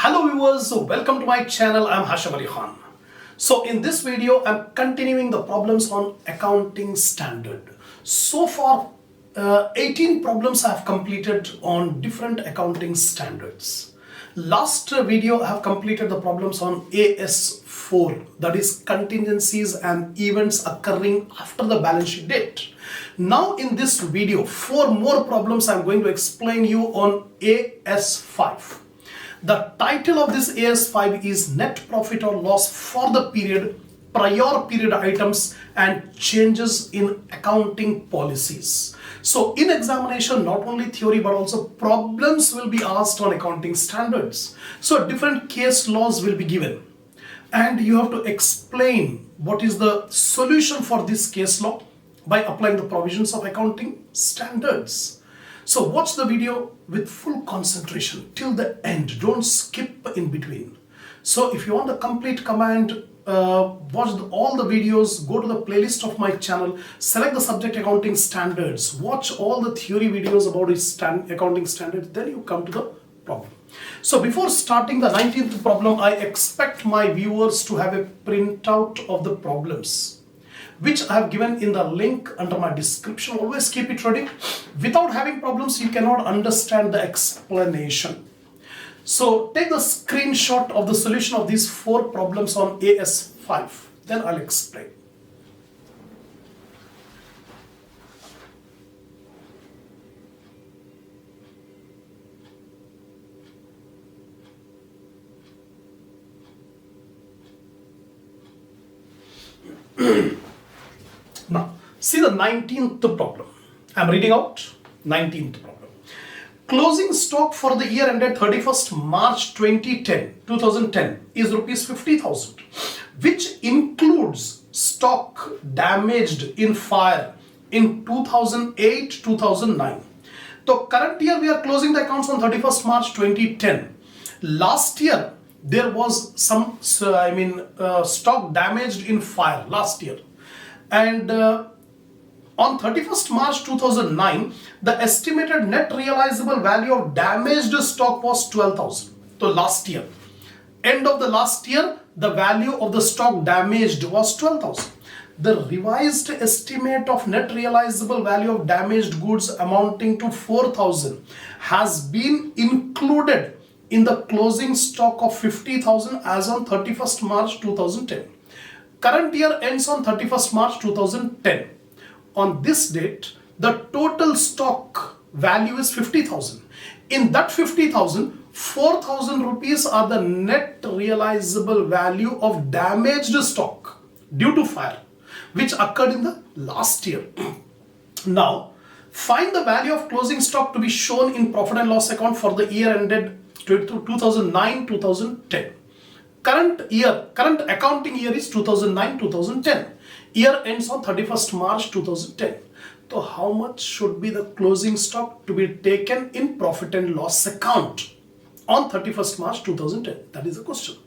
Hello viewers, welcome to my channel. I'm Hasham Ali Khan. So in this video, I'm continuing the problems on accounting standard. So far, 18 problems I have completed on different accounting standards. Last video, I have completed the problems on AS4, that is contingencies and events occurring after the balance sheet date. Now in this video, 4 more problems I'm going to explain you on AS5. The title of this AS5 is Net Profit or Loss for the period, prior period items and changes in accounting policies. So in examination, not only theory but also problems will be asked on accounting standards. So different case laws will be given and you have to explain what is the solution for this case law by applying the provisions of accounting standards. So watch the video with full concentration till the end. Don't skip in between. So if you want the complete command, watch all the videos, go to the playlist of my channel, select the subject accounting standards, watch all the theory videos about its accounting standards, then you come to the problem. So before starting the 19th problem, I expect my viewers to have a printout of the problems, which I have given in the link under my description. Always keep it ready. Without having problems, you cannot understand the explanation. So take the screenshot of the solution of these 4 problems on AS5. Then I'll explain. Now, see the 19th problem. I'm reading out 19th problem. Closing stock for the year ended 31st March 2010 is rupees 50,000, which includes stock damaged in fire in 2008-2009. So current year we are closing the accounts on 31st March 2010. Last year there was some stock damaged in fire last year. And on 31st March 2009, the estimated net realizable value of damaged stock was 12,000. So last year, end of the last year, the value of the stock damaged was 12,000. The revised estimate of net realizable value of damaged goods amounting to 4,000 has been included in the closing stock of 50,000 as on 31st March 2010. Current year ends on 31st March 2010. On this date, the total stock value is 50,000. In that 50,000, 4,000 rupees are the net realizable value of damaged stock due to fire, which occurred in the last year. Now, find the value of closing stock to be shown in profit and loss account for the year ended 2009-2010. Current accounting year is 2009-2010. Year ends on 31st March 2010. So how much should be the closing stock to be taken in profit and loss account on 31st March 2010? That is the question.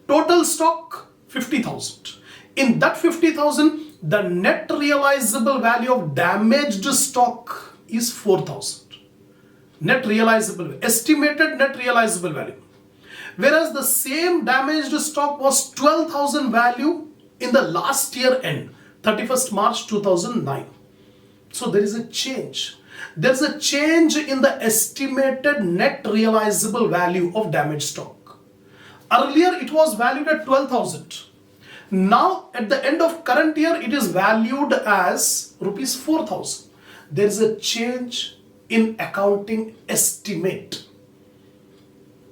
Total stock 50,000. In that 50,000, the net realizable value of damaged stock is 4,000. Net realizable, estimated net realizable value. Whereas the same damaged stock was 12,000 value in the last year end, 31st March 2009. So there is a change. There's a change in the estimated net realizable value of damaged stock. Earlier it was valued at 12,000. Now at the end of current year it is valued as rupees 4,000. There is a change in accounting estimate.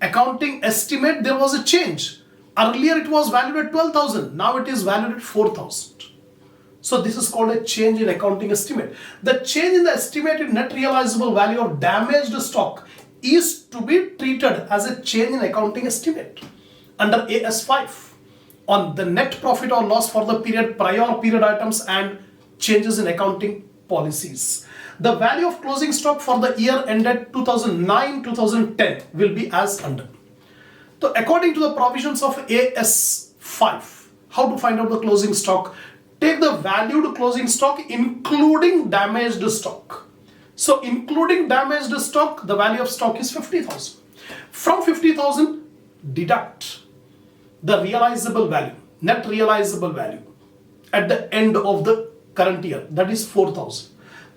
Accounting estimate, there was a change. Earlier it was valued at 12,000. Now it is valued at 4,000. So this is called a change in accounting estimate. The change in the estimated net realizable value of damaged stock is to be treated as a change in accounting estimate under AS5 on the net profit or loss for the period, prior period items and changes in accounting policies. The value of closing stock for the year ended 2009-2010 will be as under. So according to the provisions of AS5, how to find out the closing stock? Take the valued closing stock including damaged stock. So including damaged stock, the value of stock is 50,000. From 50,000, deduct the realizable value, net realizable value at the end of the current year, that is 4,000.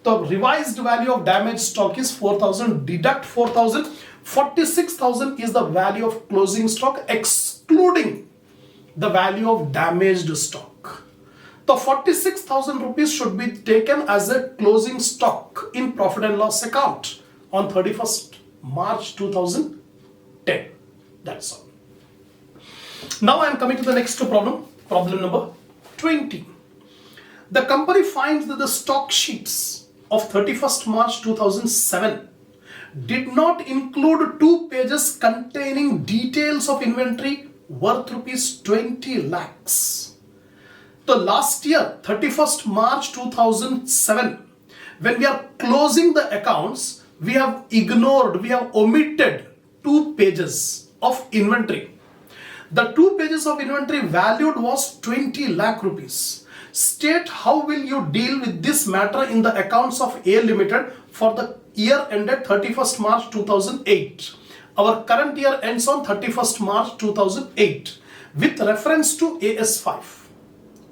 The revised value of damaged stock is 4,000, deduct 4,000, 46,000 is the value of closing stock excluding the value of damaged stock. The 46,000 rupees should be taken as a closing stock in profit and loss account on 31st March 2010. That's all. Now I am coming to the next problem, problem number 20. The company finds that the stock sheets of 31st March 2007 did not include 2 pages containing details of inventory worth rupees 20 lakhs. The last year, 31st March 2007, when we are closing the accounts, we have ignored, we have omitted 2 pages of inventory. The 2 pages of inventory valued was 20 lakh rupees. State how will you deal with this matter in the accounts of A Limited for the year ended 31st March 2008. Our current year ends on 31st March 2008 with reference to AS5.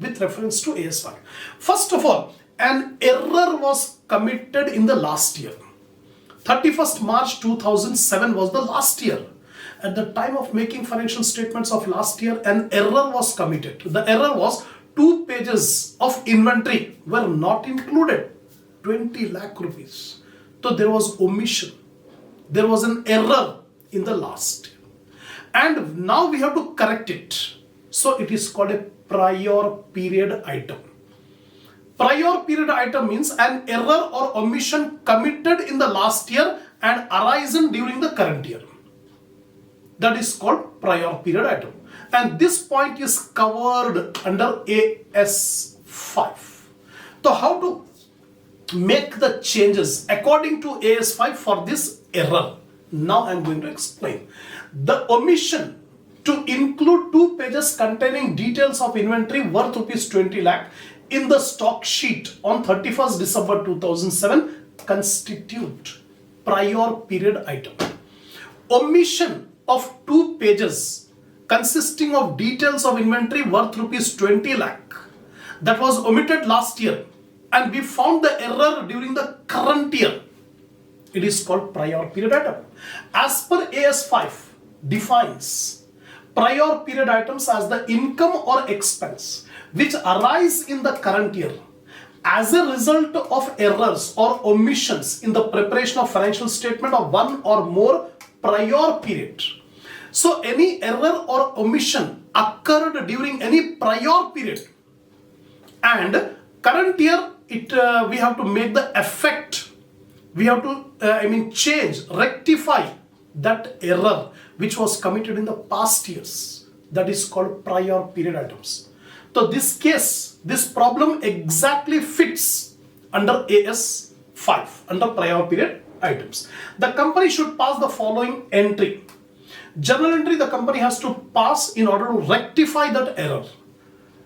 With reference to AS5. First of all, an error was committed in the last year. 31st March 2007 was the last year. At the time of making financial statements of last year, an error was committed. The error was 2 pages of inventory were not included. 20 lakh rupees. So there was omission. There was an error in the last year. And now we have to correct it. So it is called a prior period item. Prior period item means an error or omission committed in the last year and arisen during the current year. That is called prior period item. And this point is covered under AS5. So how to make the changes according to AS5 for this error? Now I am going to explain. The omission to include 2 pages containing details of inventory worth rupees 20 lakh in the stock sheet on 31st December 2007 constitute prior period item. Omission of 2 pages consisting of details of inventory worth rupees 20 lakh that was omitted last year and we found the error during the current year. It is called prior period item. As per AS5 defines prior period items as the income or expense which arise in the current year as a result of errors or omissions in the preparation of financial statement of one or more prior period. So any error or omission occurred during any prior period and current year we have to make the effect. We have to change, rectify that error which was committed in the past years. That is called prior period items. So this case, this problem exactly fits under AS5, under prior period items. The company should pass the following entry. Journal entry the company has to pass in order to rectify that error.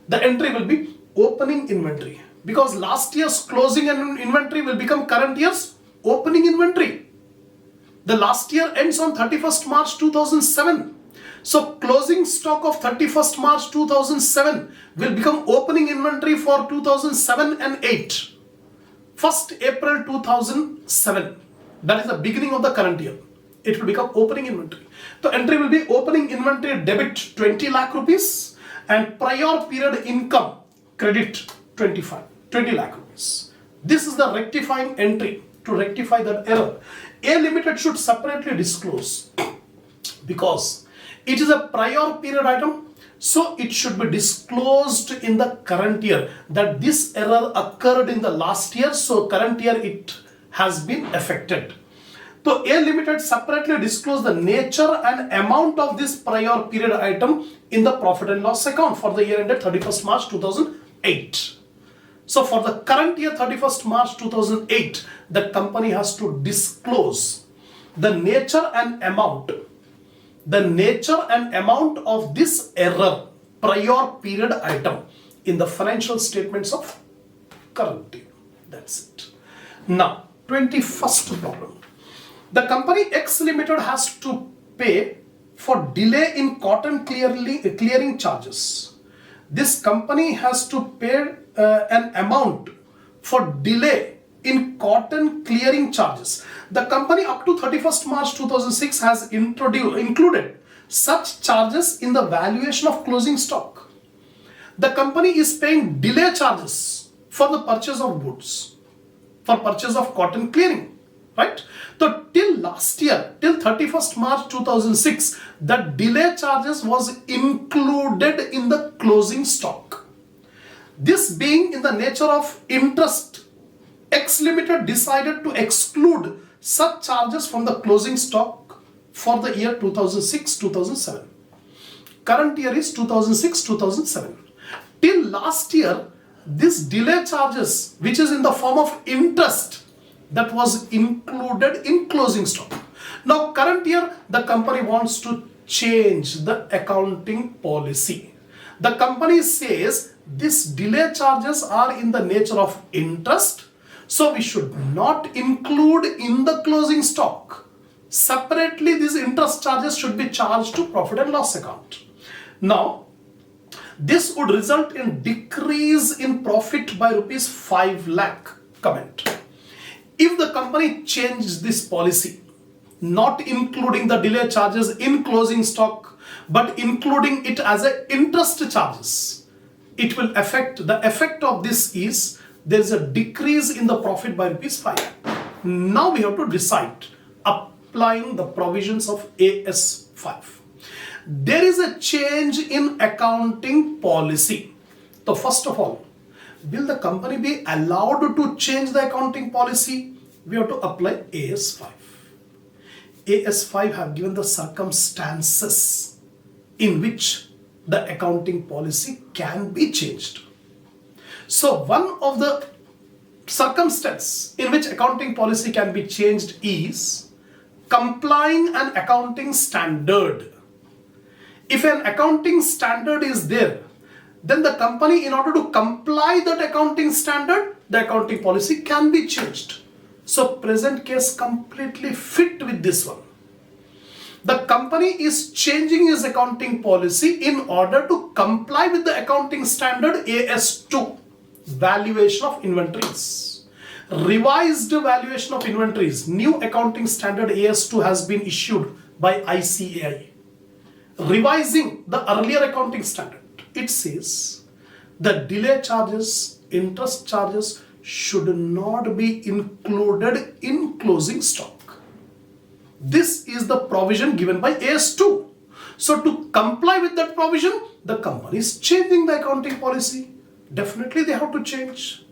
The entry will be opening inventory because last year's closing inventory will become current year's opening inventory. The last year ends on 31st March 2007. So closing stock of 31st March 2007 will become opening inventory for 2007 and 8. 1st April 2007. That is the beginning of the current year. It will become opening inventory. The entry will be opening inventory debit 20 lakh rupees and prior period income credit 20 lakh rupees. This is the rectifying entry to rectify that error. A Limited should separately disclose because it is a prior period item, so it should be disclosed in the current year that this error occurred in the last year, so current year it has been affected. So A Limited separately disclose the nature and amount of this prior period item in the profit and loss account for the year ended 31st March 2008. So for the current year 31st March 2008, the company has to disclose the nature and amount of this error prior period item in the financial statements of current year. That's it. Now, 21st problem. The company X Limited has to pay for delay in cotton clearing charges. This company has to pay an amount for delay in cotton clearing charges. The company up to 31st March 2006 has included such charges in the valuation of closing stock. The company is paying delay charges for the purchase of goods, for purchase of cotton clearing, right? So till last year, till 31st March 2006, the delay charges was included in the closing stock. This being in the nature of interest, X Limited decided to exclude such charges from the closing stock for the year 2006-2007. Current year is 2006-2007. Till last year, this delay charges, which is in the form of interest, that was included in closing stock. Now current year, the company wants to change the accounting policy. The company says these delay charges are in the nature of interest, so we should not include in the closing stock. Separately, these interest charges should be charged to profit and loss account. Now, this would result in decrease in profit by rupees 5 lakh. Comment. If the company changed this policy, not including the delay charges in closing stock, but including it as a interest charges, it will affect, the effect of this is there is a decrease in the profit by rupees 5 lakh. Now we have to decide applying the provisions of AS5. There is a change in accounting policy. So first of all, will the company be allowed to change the accounting policy? We have to apply AS5. AS5 have given the circumstances in which the accounting policy can be changed. So one of the circumstances in which accounting policy can be changed is complying an accounting standard. If an accounting standard is there, then the company, in order to comply that accounting standard, the accounting policy can be changed. So present case completely fit with this one. The company is changing its accounting policy in order to comply with the accounting standard AS2, valuation of inventories. Revised valuation of inventories, new accounting standard AS2 has been issued by ICAI. Revising the earlier accounting standard, it says the delay charges, interest charges should not be included in closing stock. This is the provision given by AS2. So to comply with that provision, the company is changing the accounting policy. Definitely they have to change.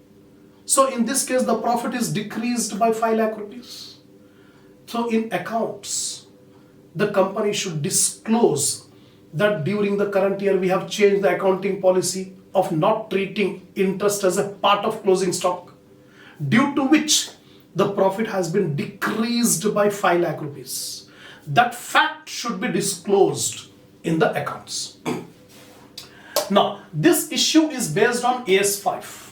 So in this case, the profit is decreased by 5 lakh rupees. So in accounts, the company should disclose that during the current year we have changed the accounting policy of not treating interest as a part of closing stock, due to which the profit has been decreased by 5 lakh rupees. That fact should be disclosed in the accounts. Now, this issue is based on AS5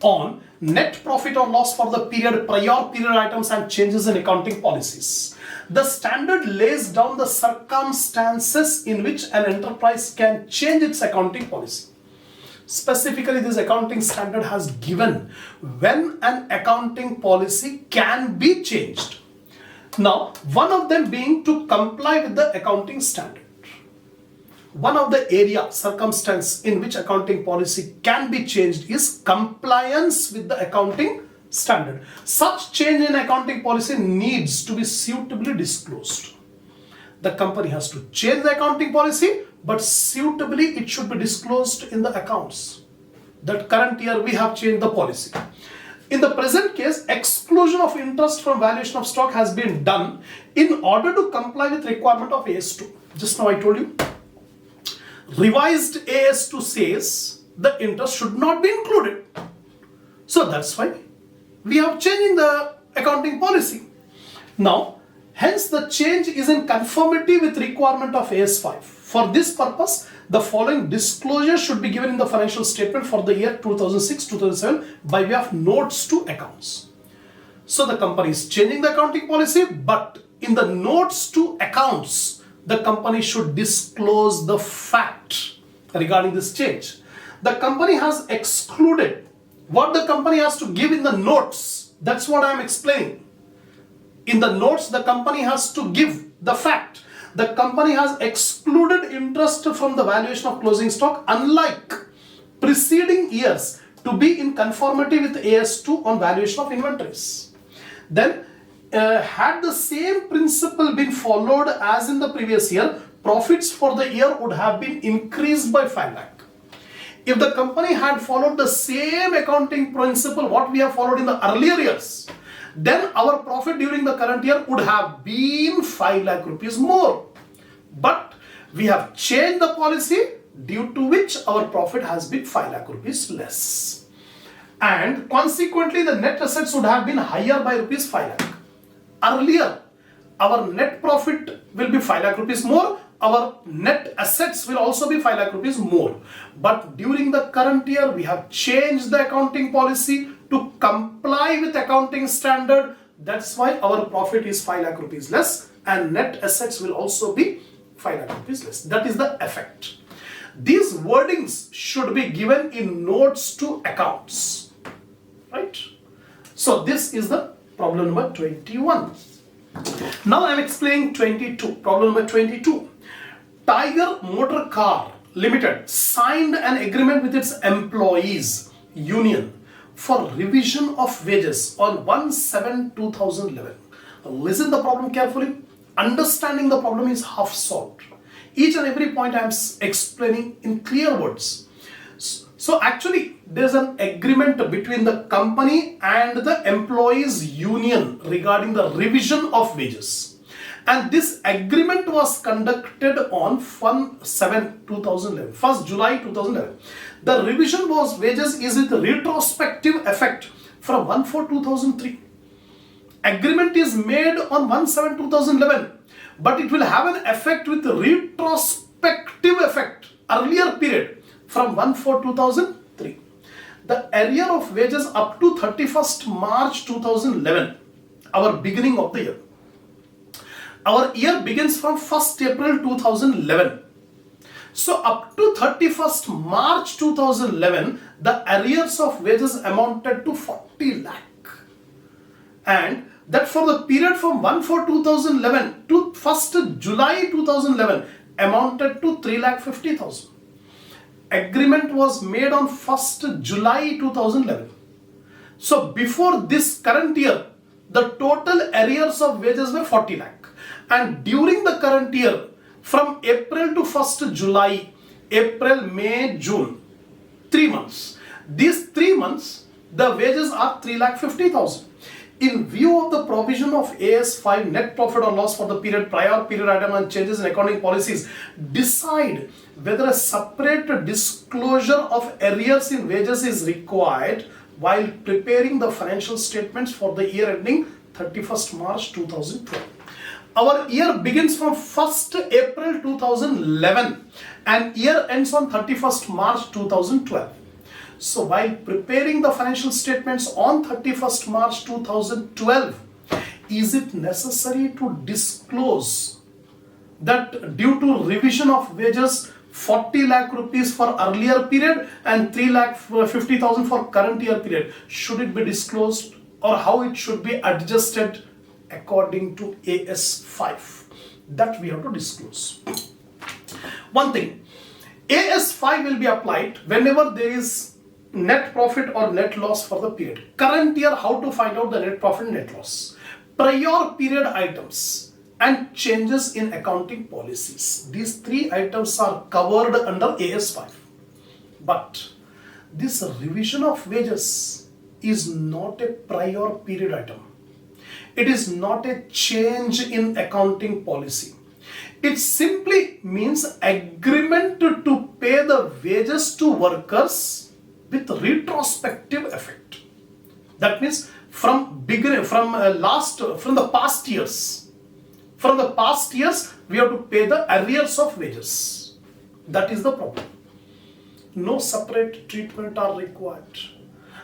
on net profit or loss for the prior period items and changes in accounting policies. The standard lays down the circumstances in which an enterprise can change its accounting policy. Specifically, this accounting standard has given when an accounting policy can be changed. Now, one of them being to comply with the accounting standard. One of the area, circumstance in which accounting policy can be changed is compliance with the accounting standard. Such change in accounting policy needs to be suitably disclosed. The company has to change the accounting policy, but suitably it should be disclosed in the accounts. That current year we have changed the policy. In the present case, exclusion of interest from valuation of stock has been done in order to comply with requirement of AS2. Just now I told you, revised AS2 says the interest should not be included. So that's why we have changing the accounting policy. Now, hence the change is in conformity with requirement of AS5. For this purpose, the following disclosure should be given in the financial statement for the year 2006-2007 by way of notes to accounts. So the company is changing the accounting policy, but in the notes to accounts, the company should disclose the fact regarding this change. The company has excluded what the company has to give in the notes. That's what I am explaining. In the notes, the company has to give the fact. The company has excluded interest from the valuation of closing stock, unlike preceding years, to be in conformity with AS2 on valuation of inventories. Then, had the same principle been followed as in the previous year, profits for the year would have been increased by 5 lakh. If the company had followed the same accounting principle what we have followed in the earlier years, then our profit during the current year would have been 5 lakh rupees more. But we have changed the policy, due to which our profit has been 5 lakh rupees less. And consequently, the net assets would have been higher by rupees 5 lakh. Earlier, our net profit will be 5 lakh rupees more. Our net assets will also be 5 lakh rupees more. But during the current year, we have changed the accounting policy to comply with accounting standard. That's why our profit is 5 lakh rupees less, and net assets will also be 5 lakh rupees less. That is the effect. These wordings should be given in notes to accounts. Right? So this is the problem number 21. Now I am explaining 22. Problem number 22. Tiger Motor Car Limited signed an agreement with its employees union for revision of wages on 1/7/2011. Listen the problem carefully. Understanding the problem is half solved. Each and every point I am explaining in clear words. So actually, there's an agreement between the company and the employees union regarding the revision of wages. And this agreement was conducted on 1/7/2011, 1st July 2011. The revision was wages is with retrospective effect from 1/4/2003. Agreement is made on 1/7/2011, but it will have an effect with retrospective effect, earlier period, from 1/4/2003. The arrear of wages up to 31st March 2011, our beginning of the year. Our year begins from 1st April 2011. So up to 31st March 2011, the arrears of wages amounted to 40 lakh. And that for the period from 1/4/2011 to 1st July 2011 amounted to 3,50,000. Agreement was made on 1st July 2011. So before this current year, the total arrears of wages were 40 lakh. And during the current year, from April to 1st July, April, May, June, 3 months. These 3 months, the wages are 3,50,000. In view of the provision of AS5, net profit or loss for the period, prior period item and changes in accounting policies, decide whether a separate disclosure of arrears in wages is required while preparing the financial statements for the year ending 31st March 2012. Our year begins from 1st April 2011 and year ends on 31st March 2012. So while preparing the financial statements on 31st March 2012, is it necessary to disclose that due to revision of wages 40 lakh rupees for earlier period and 3,50,000 for current year period? Should it be disclosed, or how it should be adjusted according to AS5? That we have to disclose. One thing, AS5 will be applied whenever there is net profit or net loss for the period. Current year, how to find out the net profit and net loss. Prior period items and changes in accounting policies. These 3 items are covered under AS5. But this revision of wages is not a prior period item. It is not a change in accounting policy. It simply means agreement to pay the wages to workers with retrospective effect. That means from the past years. From the past years, we have to pay the arrears of wages. That is the problem. No separate treatment are required.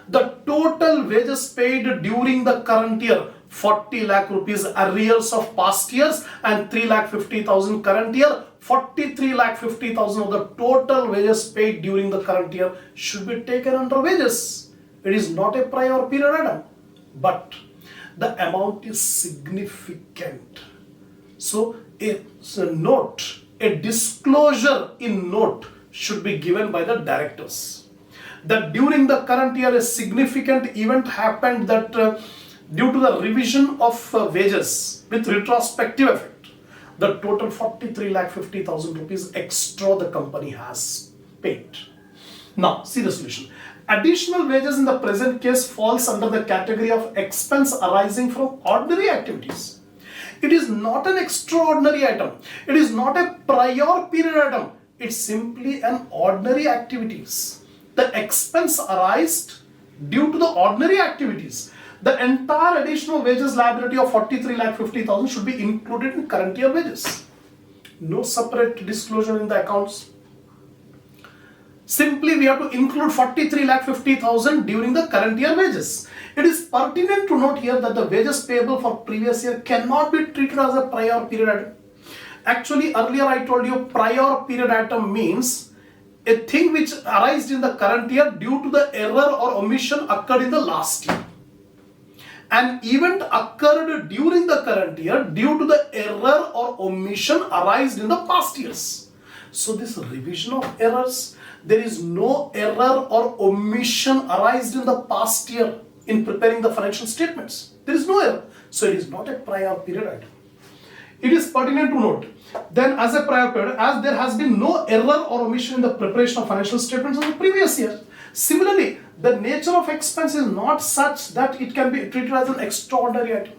The total wages paid during the current year 40 lakh rupees arrears of past years and 3,50,000 current year. 43,50,000 of the total wages paid during the current year should be taken under wages. It is not a prior period item, but the amount is significant. So a note, a disclosure in note should be given by the directors that during the current year a significant event happened that due to the revision of wages with retrospective effect, the total 43,50,000 rupees extra the company has paid. Now see the solution. Additional wages in the present case falls under the category of expense arising from ordinary activities. It is not an extraordinary item. It is not a prior period item. It's simply an ordinary activities. The expense arised due to the ordinary activities. The entire additional wages liability of 43,50,000 should be included in current year wages. No separate disclosure in the accounts. Simply we have to include 43,50,000 during the current year wages. It is pertinent to note here that the wages payable for previous year cannot be treated as a prior period item. Actually, earlier I told you prior period item means a thing which arose in the current year due to the error or omission occurred in the last year. An event occurred during the current year due to the error or omission arised in the past years. So this revision of errors, there is no error or omission arised in the past year in preparing the financial statements. There is no error. So it is not a prior period item. It is pertinent to note then as a prior period, as there has been no error or omission in the preparation of financial statements of the previous year. Similarly, the nature of expense is not such that it can be treated as an extraordinary item.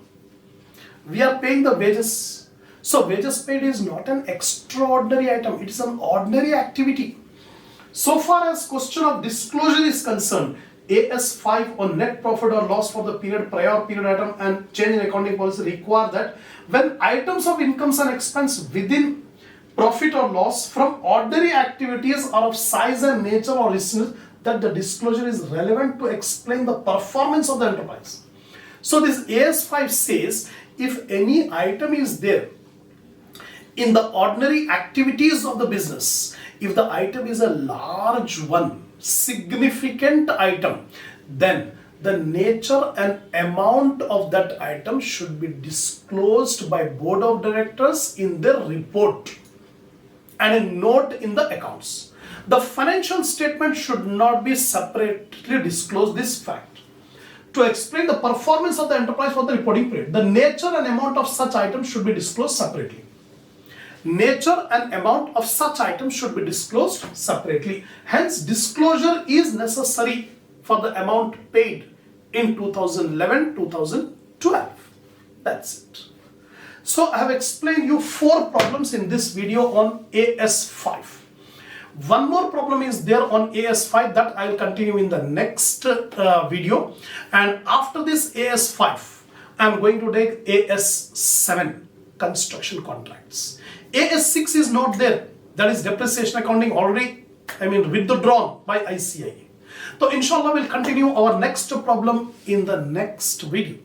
We are paying the wages. So wages paid is not an extraordinary item. It is an ordinary activity. So far as question of disclosure is concerned, AS5 on net profit or loss for the period prior period item and change in accounting policy require that when items of incomes and expense within profit or loss from ordinary activities are of size and nature or richness, that the disclosure is relevant to explain the performance of the enterprise. So this AS5 says if any item is there in the ordinary activities of the business, if the item is a large one, significant item, then the nature and amount of that item should be disclosed by board of directors in their report and a note in the accounts. The financial statement should not be separately disclosed this fact. To explain the performance of the enterprise for the reporting period, the nature and amount of such items should be disclosed separately. Nature and amount of such items should be disclosed separately. Hence, disclosure is necessary for the amount paid in 2011-2012. That's it. So, I have explained you 4 problems in this video on AS5. One more problem is there on AS5 that I will continue in the next video. And after this AS5, I am going to take AS7, construction contracts. AS6 is not there. That is depreciation accounting already, withdrawn by ICIE. So inshallah we'll continue our next problem in the next video.